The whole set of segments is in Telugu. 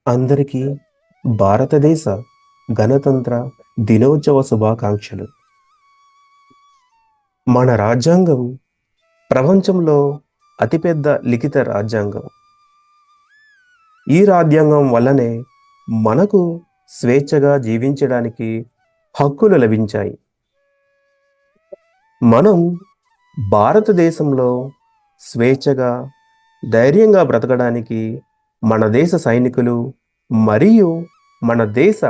అందరికీ భారతదేశ గణతంత్ర దినోత్సవ శుభాకాంక్షలు. మన రాజ్యాంగం ప్రపంచంలో అతిపెద్ద లిఖిత రాజ్యాంగం. ఈ రాజ్యాంగం వల్లనే మనకు స్వేచ్ఛగా జీవించడానికి హక్కులు లభించాయి. మనం భారతదేశంలో స్వేచ్ఛగా ధైర్యంగా బ్రతకడానికి మన దేశ సైనికులు మరియు మన దేశ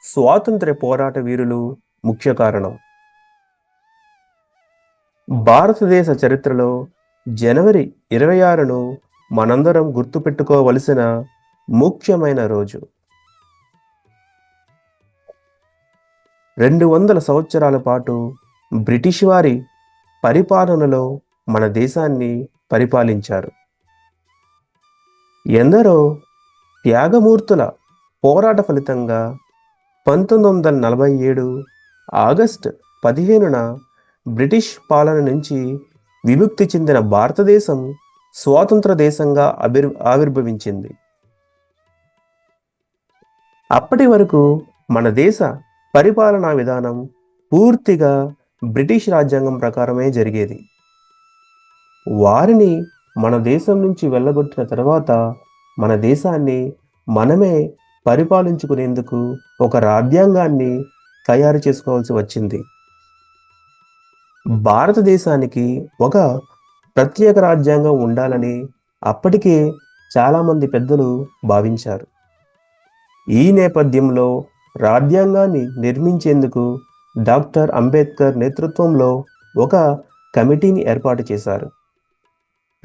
స్వాతంత్ర్య పోరాట వీరులు ముఖ్య కారణం. భారతదేశ చరిత్రలో జనవరి 26ను మనందరం గుర్తుపెట్టుకోవలసిన ముఖ్యమైన రోజు. 200 సంవత్సరాల పాటు బ్రిటిష్ వారి పరిపాలనలో మన దేశాన్ని పరిపాలించారు. ఎందరో త్యాగమూర్తుల పోరాట ఫలితంగా 1947 ఆగస్టు 15న బ్రిటిష్ పాలన నుంచి విముక్తి చెందిన భారతదేశం స్వాతంత్ర దేశంగా ఆవిర్భవించింది. అప్పటి వరకు మన దేశ పరిపాలనా విధానం పూర్తిగా బ్రిటిష్ రాజ్యాంగం ప్రకారమే జరిగేది. వారిని మన దేశం నుంచి వెళ్ళగొట్టిన తర్వాత మన దేశాన్ని మనమే పరిపాలించుకునేందుకు ఒక రాజ్యాంగాన్ని తయారు చేసుకోవాల్సి వచ్చింది. భారతదేశానికి ఒక ప్రత్యేక రాజ్యాంగం ఉండాలని అప్పటికే చాలామంది పెద్దలు భావించారు. ఈ నేపథ్యంలో రాజ్యాంగాన్ని నిర్మించేందుకు డాక్టర్ అంబేద్కర్ నేతృత్వంలో ఒక కమిటీని ఏర్పాటు చేశారు.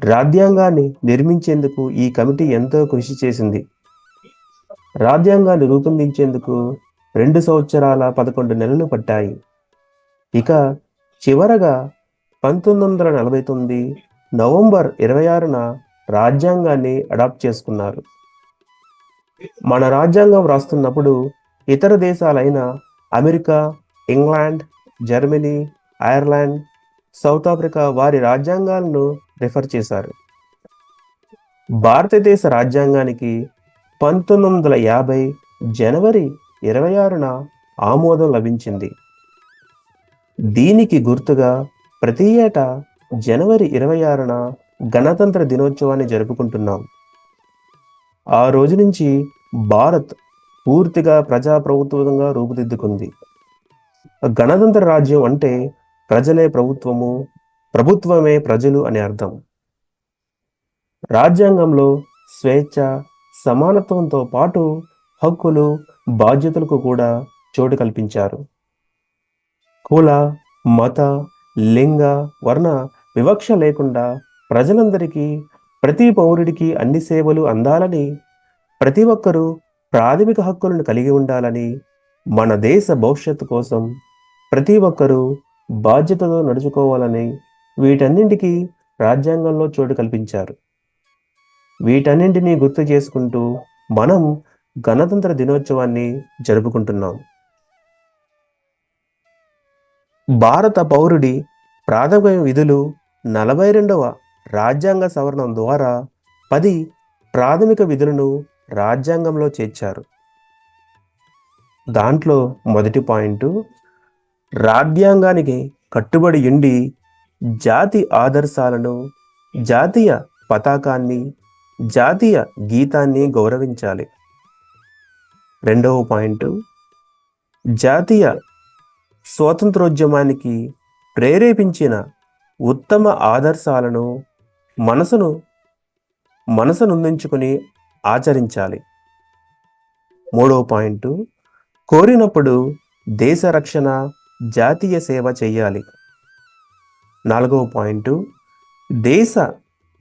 రాజ్యాంగాన్ని నిర్మించేందుకు ఈ కమిటీ ఎంతో కృషి చేసింది. రాజ్యాంగాన్ని రూపొందించేందుకు 2 సంవత్సరాల 11 నెలలు పట్టాయి. ఇక చివరగా 1949 నవంబర్ 26న రాజ్యాంగాన్ని అడాప్ట్ చేసుకున్నారు. మన రాజ్యాంగం రాస్తున్నప్పుడు ఇతర దేశాలైన America, England, Germany, Ireland, South Africa వారి రాజ్యాంగాలను రిఫర్ చేశారు. భారతదేశ రాజ్యాంగానికి 1950 జనవరి 26న ఆమోదం లభించింది. దీనికి గుర్తుగా ప్రతి ఏటా జనవరి 26న గణతంత్ర దినోత్సవాన్ని జరుపుకుంటున్నాం. ఆ రోజు నుంచి భారత్ పూర్తిగా ప్రజాప్రభుత్వంగా రూపుదిద్దుకుంది. గణతంత్ర రాజ్యం అంటే ప్రజలే ప్రభుత్వము, ప్రభుత్వమే ప్రజలు అని అర్థం. రాజ్యాంగంలో స్వేచ్ఛ, సమానత్వంతో పాటు హక్కులు, బాధ్యతలకు కూడా చోటు కల్పించారు. కుల, మత, లింగ, వర్ణ వివక్ష లేకుండా ప్రజలందరికీ, ప్రతి పౌరుడికి అన్ని సేవలు అందాలని, ప్రతి ఒక్కరూ ప్రాథమిక హక్కులను కలిగి ఉండాలని, మన దేశ భవిష్యత్తు కోసం ప్రతి ఒక్కరూ బాధ్యతతో నడుచుకోవాలని వీటన్నింటికీ రాజ్యాంగంలో చోటు కల్పించారు. వీటన్నింటినీ గుర్తు చేసుకుంటూ మనం గణతంత్ర దినోత్సవాన్ని జరుపుకుంటున్నాం. భారత పౌరుడి ప్రాథమిక విధులు 42వ రాజ్యాంగ సవరణం ద్వారా 10 ప్రాథమిక విధులను రాజ్యాంగంలో చేర్చారు. దాంట్లో మొదటి పాయింట్, రాజ్యాంగానికి కట్టుబడి ఉండి జాతి ఆదర్శాలను, జాతీయ పతాకాన్ని, జాతీయ గీతాన్ని గౌరవించాలి. రెండవ పాయింట్, జాతీయ స్వాతంత్రోద్యమానికి ప్రేరేపించిన ఉత్తమ ఆదర్శాలను మనసునుంచుకుని ఆచరించాలి. మూడవ పాయింట్, కోరినప్పుడు దేశ రక్షణ, జాతీయ సేవ చేయాలి. నాలుగవ పాయింట్, దేశ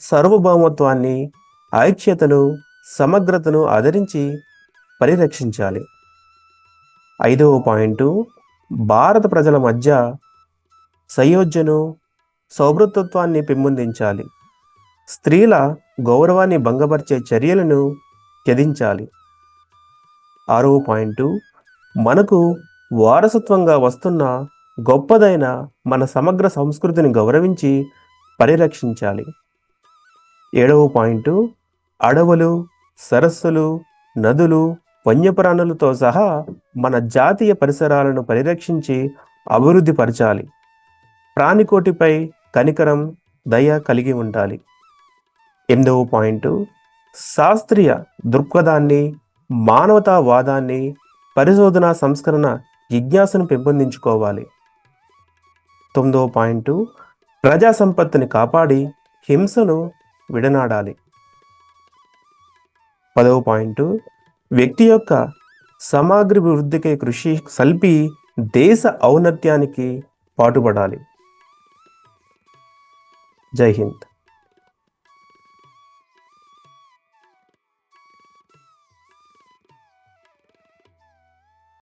సార్వభౌమత్వాన్ని, ఐక్యతను, సమగ్రతను ఆదరించి పరిరక్షించాలి. ఐదవ పాయింట్, భారత ప్రజల మధ్య సయోధ్యను, సౌభ్రతత్వాన్ని పెంపొందించాలి. స్త్రీల గౌరవాన్ని భంగపరిచే చర్యలను త్యజించాలి. ఆరవ పాయింట్, మనకు వారసత్వంగా వస్తున్న గొప్పదైన మన సమగ్ర సంస్కృతిని గౌరవించి పరిరక్షించాలి. ఏడవ పాయింట్, అడవులు, సరస్సులు, నదులు, వన్యప్రాణులతో సహా మన జాతీయ పరిసరాలను పరిరక్షించి అభివృద్ధి పరచాలి. ప్రాణికోటిపై కనికరం, దయ కలిగి ఉండాలి. 8వ పాయింట్, శాస్త్రీయ దృక్పథాన్ని, మానవతావాదాన్ని, పరిశోధన సంస్కరణ జిజ్ఞాసను పెంపొందించుకోవాలి. 9వ పాయింట్, ప్రజా సంపత్తిని కాపాడి హింసను విడనాడాలి. 10వ పాయింట్, వ్యక్తి యొక్క సమగ్రాభివృద్ధికి కృషి సల్పి దేశ ఔన్నత్యానికి పాటుపడాలి. జై హింద్.